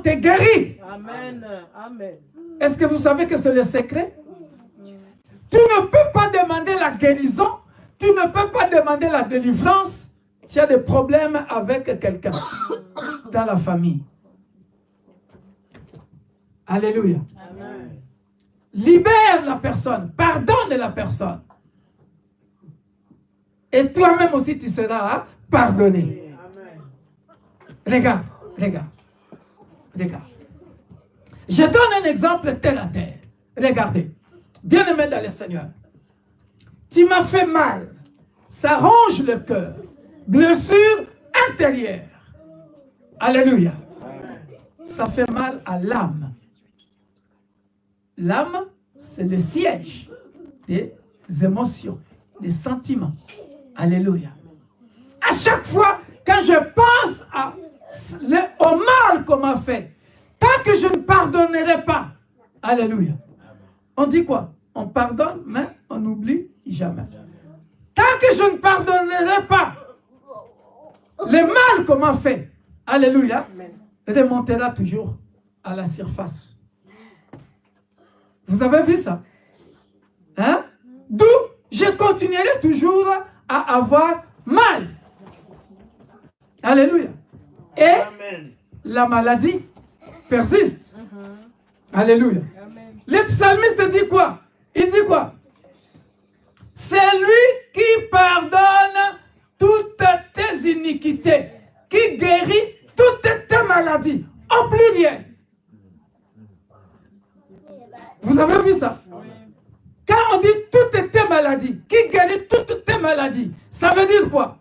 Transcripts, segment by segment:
te guérit. Amen. Amen. Est-ce que vous savez que c'est le secret? Tu ne peux pas demander la guérison. Tu ne peux pas demander la délivrance. Tu as des problèmes avec quelqu'un dans la famille. Alléluia. Amen. Libère la personne. Pardonne la personne. Et toi-même aussi, tu seras pardonné. Amen. Regarde, regarde, regarde. Je donne un exemple tel à tel. Regardez. Bien-aimé dans le Seigneur. Tu m'as fait mal. Ça ronge le cœur. Blessure intérieure. Alléluia. Ça fait mal à l'âme. L'âme, c'est le siège des émotions, des sentiments. Alléluia. À chaque fois, quand je pense au mal qu'on m'a fait, tant que je ne pardonnerai pas, alléluia. On dit quoi? On pardonne, mais on n'oublie jamais. Tant que je ne pardonnerai pas le mal qu'on m'a fait, alléluia, remontera toujours à la surface. Vous avez vu ça? Hein? D'où je continuerai toujours à avoir mal. Alléluia. Et la maladie persiste. Alléluia. Le psalmiste dit quoi? Il dit quoi? C'est lui qui pardonne toutes tes iniquités, qui guérit toutes tes maladies, au pluriel. Vous avez vu ça? Quand on dit toutes tes maladies, qui guérit toutes tes maladies, ça veut dire quoi?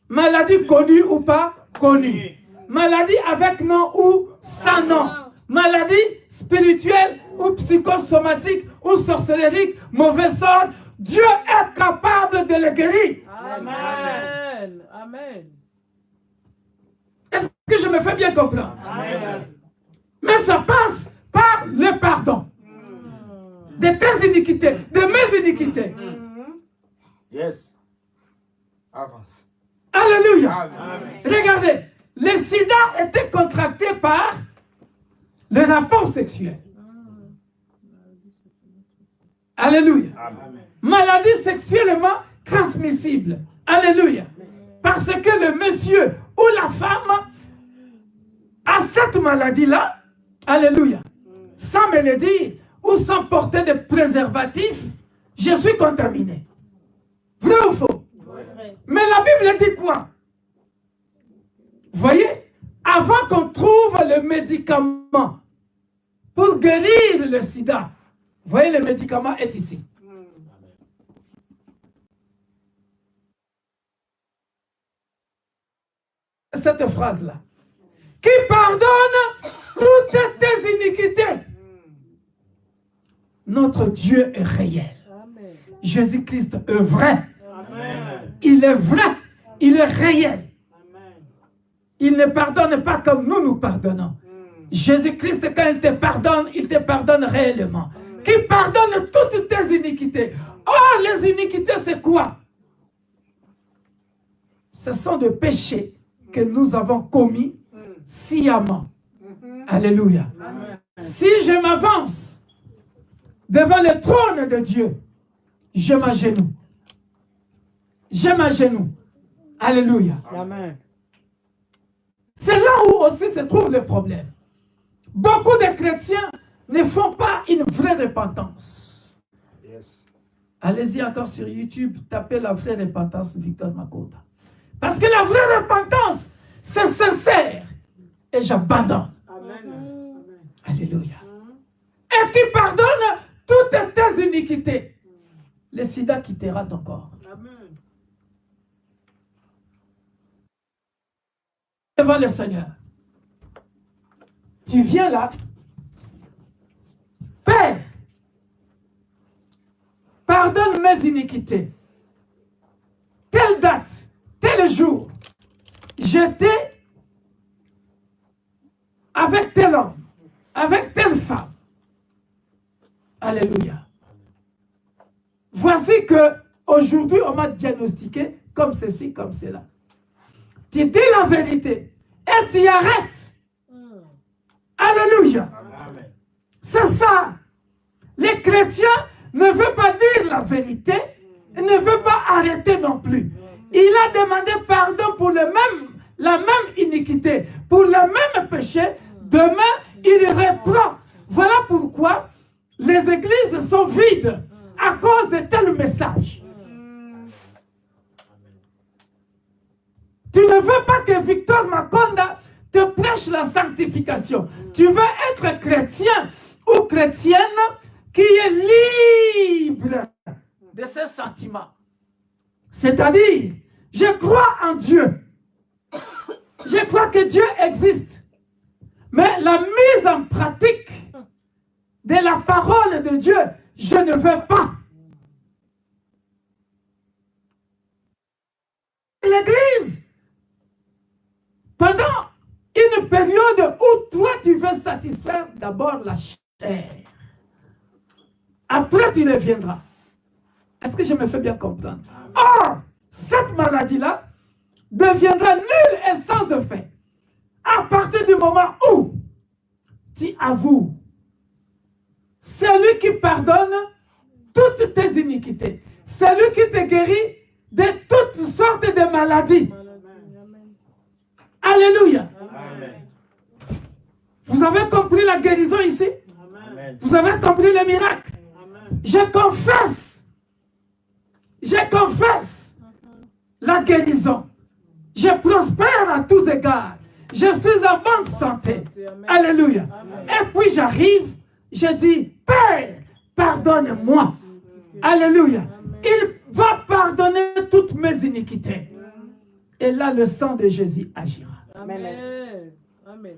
Maladie connue ou pas connue. Maladie avec nom ou sans nom. Maladie spirituelle ou psychosomatique ou sorcellerie, mauvais sort. Dieu est capable de le guérir. Amen. Amen. Est-ce que je me fais bien comprendre? Amen. Mais ça passe par le pardon de tes iniquités, de mes iniquités. Yes. Avance. Alléluia. Amen. Regardez, le sida était contracté par le rapport sexuel. Alléluia. Amen. Maladie sexuellement transmissible. Alléluia. Parce que le monsieur ou la femme a cette maladie-là, alléluia, sans me le dire, ou sans porter de préservatif, je suis contaminé. Vrai ou faux? Mais la Bible dit quoi? Voyez, avant qu'on trouve le médicament pour guérir le sida, voyez, le médicament est ici. Cette phrase-là. Qui pardonne toutes tes iniquités. Notre Dieu est réel. Jésus-Christ est vrai. Amen. Il est vrai. Il est réel. Amen. Il ne pardonne pas comme nous pardonnons. Jésus-Christ, quand il te pardonne réellement. Qui pardonne toutes tes iniquités. Oh, les iniquités, c'est quoi? Ce sont des péchés que nous avons commis sciemment. Alléluia. Amen. Si je m'avance devant le trône de Dieu, je m'agenouille. Je m'agenouille. Alléluia. Amen. C'est là où aussi se trouve le problème. Beaucoup de chrétiens ne font pas une vraie repentance. Yes. Allez-y encore sur YouTube, tapez la vraie repentance Victor Makoda. Parce que la vraie repentance, c'est sincère. Et j'abandonne. Amen. Alléluia. Et qui pardonne toutes tes iniquités. Le sida quittera ton corps. Amen. Devant le Seigneur. Tu viens là. Père, pardonne mes iniquités. Telle date, tel jour, j'étais avec tel homme, avec telle femme. Alléluia. Voici que aujourd'hui on m'a diagnostiqué comme ceci, comme cela. Tu dis la vérité et tu arrêtes. Amen. C'est ça. Les chrétiens ne veulent pas dire la vérité, et ne veulent pas arrêter non plus. Il a demandé pardon pour la même iniquité, pour le même péché. Demain, il reprend. Voilà pourquoi les églises sont vides à cause de tels messages. Tu ne veux pas que Victor Makonda te prêche la sanctification. Tu veux être chrétien ou chrétienne qui est libre de ses sentiments. C'est-à-dire, je crois en Dieu. Je crois que Dieu existe. Mais la mise en pratique de la parole de Dieu, je ne veux pas. L'Église, pendant une période où toi tu veux satisfaire d'abord la chair, après tu reviendras. Est-ce que je me fais bien comprendre? Or, cette maladie-là deviendra nulle et sans effet à partir du moment où tu avoues. C'est lui qui pardonne toutes tes iniquités. C'est lui qui te guérit de toutes sortes de maladies. Alléluia. Amen. Vous avez compris la guérison ici? Amen. Vous avez compris le miracle? Je confesse la guérison. Je prospère à tous égards. Je suis en bonne santé. Alléluia. Et puis j'arrive, je dis, Père, pardonne-moi. Alléluia. Il va pardonner toutes mes iniquités. Et là, le sang de Jésus agira. Amen. Amen.